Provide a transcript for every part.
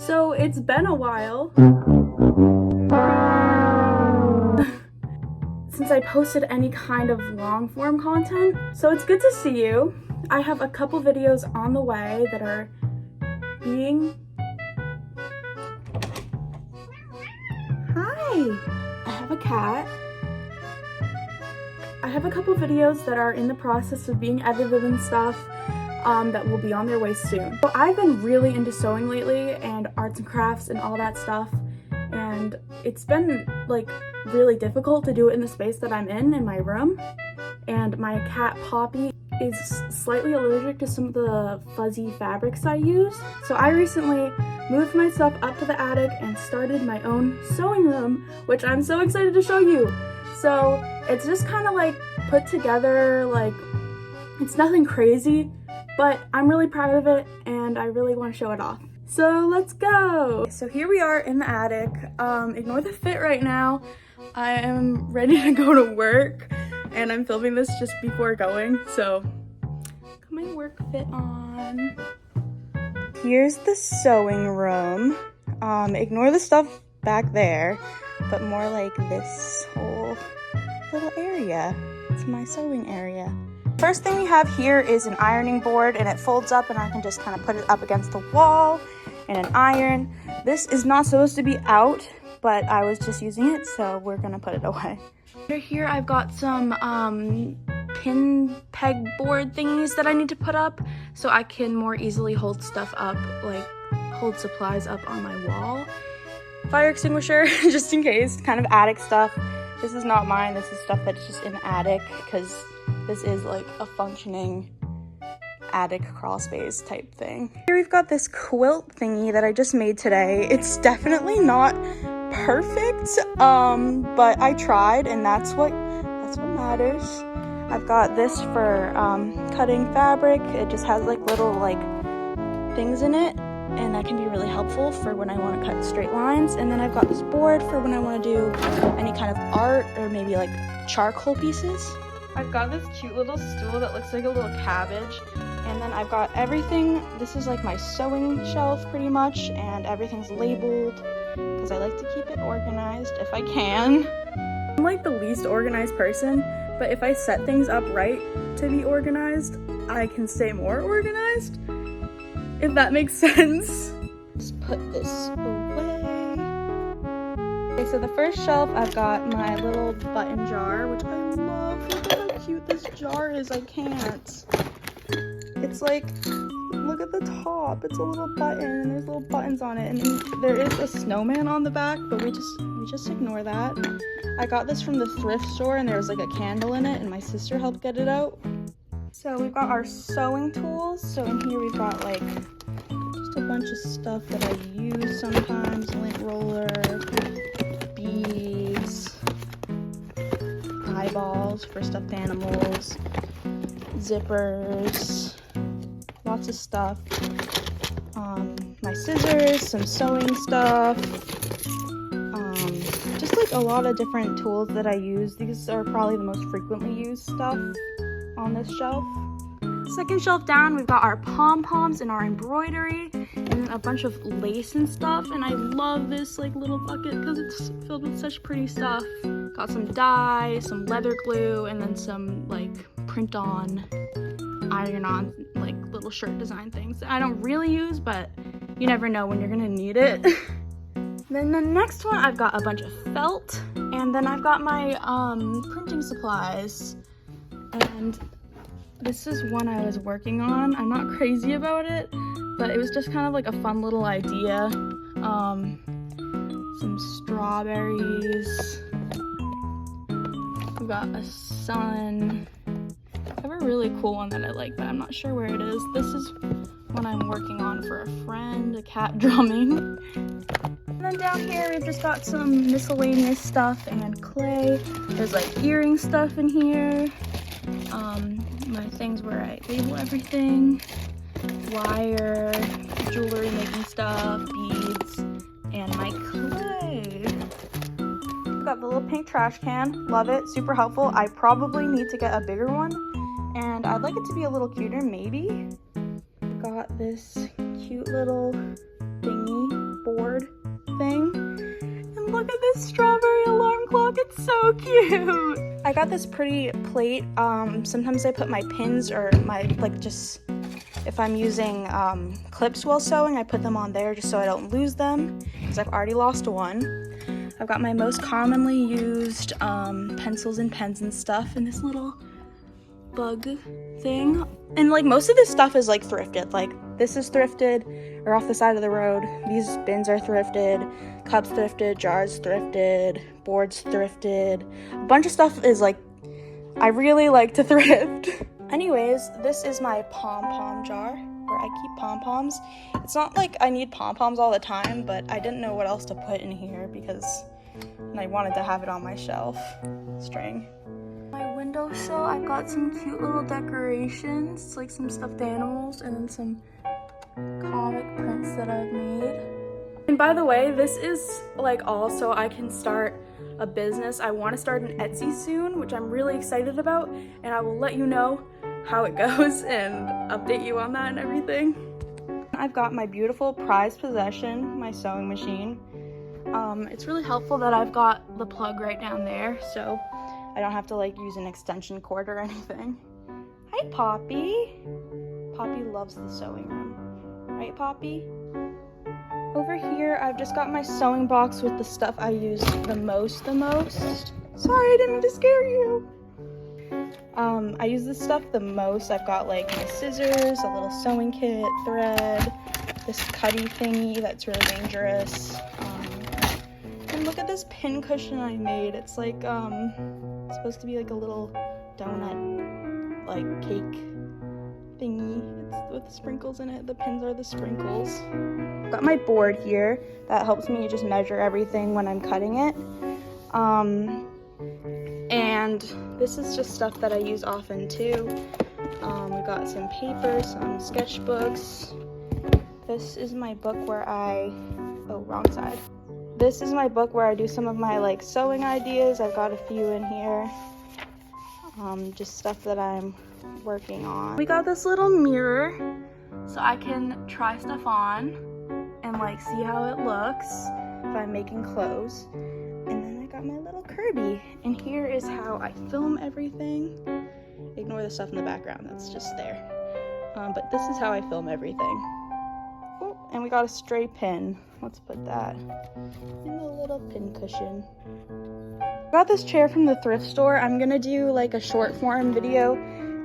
So it's been a while since I posted any kind of long form content, so it's good to see you. I have a couple videos on the way that are being... Hi! I have a cat. I have a couple videos that are in the process of being edited and stuff that will be on their way soon. So I've been really into sewing lately and arts and crafts and all that stuff, and it's been like really difficult to do it in the space that I'm in my room. And my cat Poppy is slightly allergic to some of the fuzzy fabrics I use. So I recently moved my stuff up to the attic and started my own sewing room, which I'm so excited to show you. So it's just kind of like put together, like it's nothing crazy, but I'm really proud of it and I really want to show it off. So let's go. So here we are in the attic. Ignore the fit right now. I am ready to go to work and I'm filming this just before going. So got my work fit on. Here's the sewing room. Ignore the stuff back there, but more like this whole little area. It's my sewing area. First thing we have here is an ironing board, and it folds up and I can just kind of put it up against the wall and an iron. This is not supposed to be out, but I was just using it, so we're gonna put it away. Under here I've got some pin peg board thingies that I need to put up so I can more easily hold stuff up, like hold supplies up on my wall. Fire extinguisher, just in case, kind of attic stuff. This is not mine, this is stuff that's just in the attic because this is like a functioning attic crawl space type thing. Here we've got this quilt thingy that I just made today. It's definitely not perfect, but I tried and that's what matters. I've got this for cutting fabric. It just has like little like things in it, and that can be really helpful for when I want to cut straight lines. And then I've got this board for when I want to do any kind of art or maybe like charcoal pieces. I've got this cute little stool that looks like a little cabbage, and then I've got everything. This is like my sewing shelf pretty much, and everything's labeled because I like to keep it organized if I can. I'm like the least organized person, but if I set things up right to be organized, I can stay more organized, if that makes sense. Just put this away. Okay, so the first shelf, I've got my little button jar, which I love. Look at how cute this jar is. I can't. It's like, look at the top. It's a little button, and there's little buttons on it, and there is a snowman on the back, but we just ignore that. I got this from the thrift store, and there was like a candle in it, and my sister helped get it out. So we've got our sewing tools. So in here we've got like just a bunch of stuff that I use sometimes. Lint roller, beads, eyeballs for stuffed animals, zippers, lots of stuff. My scissors, some sewing stuff, just like a lot of different tools that I use. These are probably the most frequently used stuff on this shelf. Second shelf down, we've got our pom-poms and our embroidery and a bunch of lace and stuff, and I love this like little bucket because it's filled with such pretty stuff. Got some dye, some leather glue, and then some like print on, iron on like little shirt design things that I don't really use, but you never know when you're gonna need it. Then the next one, I've got a bunch of felt, and then I've got my printing supplies. And this is one I was working on. I'm not crazy about it, but it was just kind of like a fun little idea. Some strawberries. We've got a sun. I have a really cool one that I like, but I'm not sure where it is. This is one I'm working on for a friend, a cat drumming. And then down here, we've just got some miscellaneous stuff and clay. There's like earring stuff in here. My things where I label everything. Wire, jewelry making stuff, beads, and my clay. I've got the little pink trash can. Love it, super helpful. I probably need to get a bigger one, and I'd like it to be a little cuter, maybe. Got this cute little thingy strawberry alarm clock. It's so cute. I got this pretty plate. Sometimes I put my pins or my, like, just if I'm using clips while sewing, I put them on there just so I don't lose them, because I've already lost one. I've got my most commonly used pencils and pens and stuff in this little bug thing. And like most of this stuff is like thrifted. Like this is thrifted or off the side of the road. These bins are thrifted, cups thrifted, jars thrifted, boards thrifted. A bunch of stuff is like, I really like to thrift. Anyways, this is my pom-pom jar where I keep pom-poms. It's not like I need pom-poms all the time, but I didn't know what else to put in here because I wanted to have it on my shelf. String. My windowsill, I've got some cute little decorations, like some stuffed animals and then some comic prints that I've made. And by the way, this is like all so I can start a business. I want to start an Etsy soon, which I'm really excited about, and I will let you know how it goes and update you on that and everything. I've got my beautiful prized possession, my sewing machine. It's really helpful that I've got the plug right down there, so I don't have to like use an extension cord or anything. Hi, Poppy. Poppy loves the sewing room. Right, Poppy? Over here, I've just got my sewing box with the stuff I use the most. Sorry, I didn't mean to scare you. I use this stuff the most. I've got like my scissors, a little sewing kit, thread, this cutty thingy that's really dangerous. And look at this pin cushion I made. It's like, it's supposed to be like a little donut, like cake thingy. It's with sprinkles in it. The pins are the sprinkles. I've got my board here that helps me just measure everything when I'm cutting it. And this is just stuff that I use often too. We got some paper, some sketchbooks. This is my book where wrong side. This is my book where I do some of my like sewing ideas. I've got a few in here. Just stuff that I'm working on. We got this little mirror so I can try stuff on and like see how it looks if I'm making clothes. And then I got my little Kirby, and here is how I film everything. Ignore the stuff in the background, that's just there. But this is how I film everything. Oh, and we got a stray pin. Let's put that in the little pin cushion. I got this chair from the thrift store. I'm gonna do like a short form video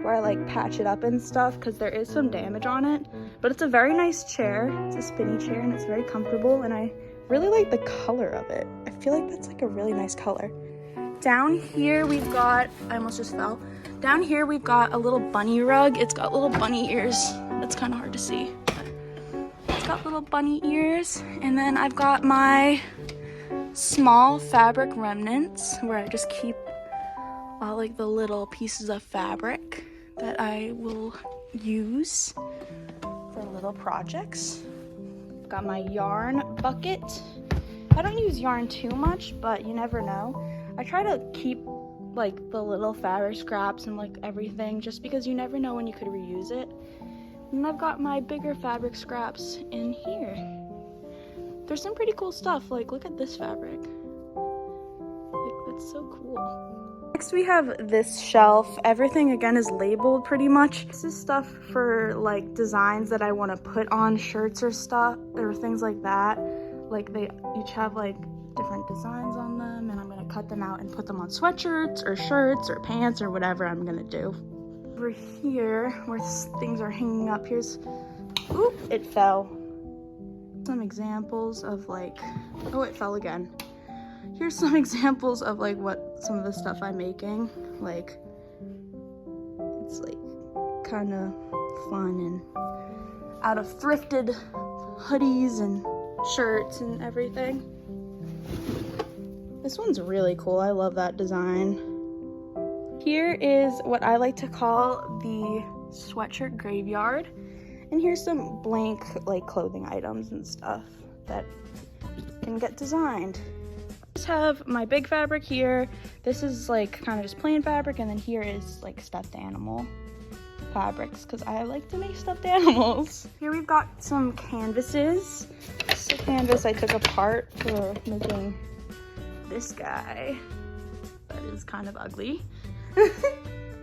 where I like patch it up and stuff because there is some damage on it. But it's a very nice chair. It's a spinny chair and it's very comfortable, and I really like the color of it. I feel like that's like a really nice color. Down here we've got, I almost just fell. Down here we've got a little bunny rug. It's got little bunny ears. That's kind of hard to see. It's got little bunny ears. And then I've got my small fabric remnants where I just keep all like the little pieces of fabric that I will use for little projects. I've got my yarn bucket. I don't use yarn too much, but you never know. I try to keep like the little fabric scraps and like everything just because you never know when you could reuse it. And I've got my bigger fabric scraps in here. There's some pretty cool stuff, like look at this fabric. Like, that's so cool. Next we have this shelf. Everything again is labeled pretty much. This is stuff for like designs that I want to put on shirts or stuff or things like that. Like they each have like different designs on them, and I'm gonna cut them out and put them on sweatshirts or shirts or pants or whatever I'm gonna do. Over here where things are hanging up, here's, oop, it fell. Some examples of like, oh, it fell again. Here's some examples of like what some of the stuff I'm making. Like, it's like kind of fun and out of thrifted hoodies and shirts and everything. This one's really cool. I love that design. Here is what I like to call the sweatshirt graveyard. And here's some blank like clothing items and stuff that can get designed. I just have my big fabric here. This is like kind of just plain fabric, and then here is like stuffed animal fabrics because I like to make stuffed animals. Here we've got some canvases. This is a canvas I took apart for making this guy that is kind of ugly.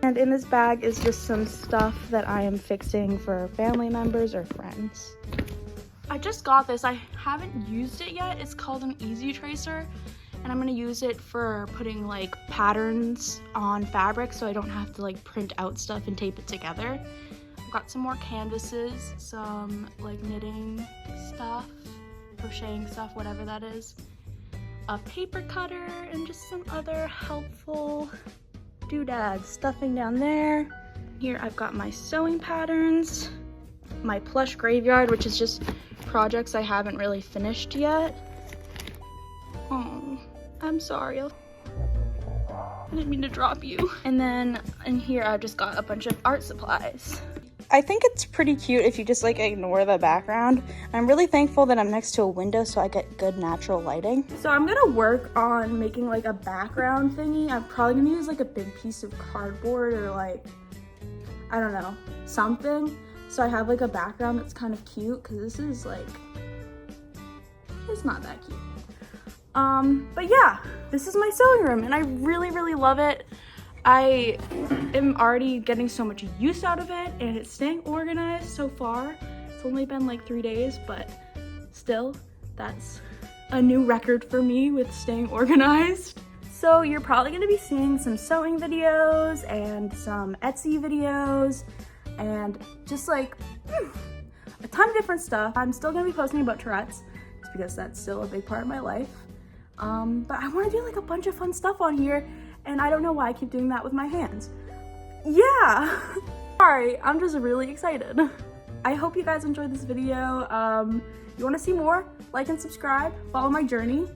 And in this bag is just some stuff that I am fixing for family members or friends. I just got this. I haven't used it yet. It's called an easy tracer, and I'm gonna use it for putting like patterns on fabric so I don't have to like print out stuff and tape it together. I've got some more canvases, some like knitting stuff, crocheting stuff, whatever that is, a paper cutter, and just some other helpful doodads, stuffing down there. Here I've got my sewing patterns, my plush graveyard, which is just projects I haven't really finished yet. Oh, I'm sorry. I didn't mean to drop you. And then in here I've just got a bunch of art supplies. I think it's pretty cute if you just like ignore the background. I'm really thankful that I'm next to a window so I get good natural lighting. So I'm gonna work on making like a background thingy. I'm probably gonna use like a big piece of cardboard or like, I don't know, something. So I have like a background that's kind of cute, because this is like, it's not that cute. But yeah, this is my sewing room and I really, really love it. I am already getting so much use out of it and it's staying organized so far. It's only been like 3 days, but still, that's a new record for me with staying organized. So you're probably gonna be seeing some sewing videos and some Etsy videos and just like a ton of different stuff. I'm still gonna be posting about Tourette's just because that's still a big part of my life. But I wanna do like a bunch of fun stuff on here, and I don't know why I keep doing that with my hands. Yeah, sorry, I'm just really excited. I hope you guys enjoyed this video. You wanna see more? Like and subscribe, follow my journey.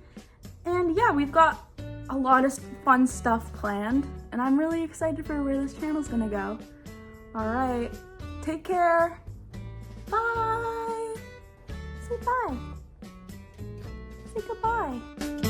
And yeah, we've got a lot of fun stuff planned, and I'm really excited for where this channel's gonna go. All right, take care. Bye. Say bye. Say goodbye.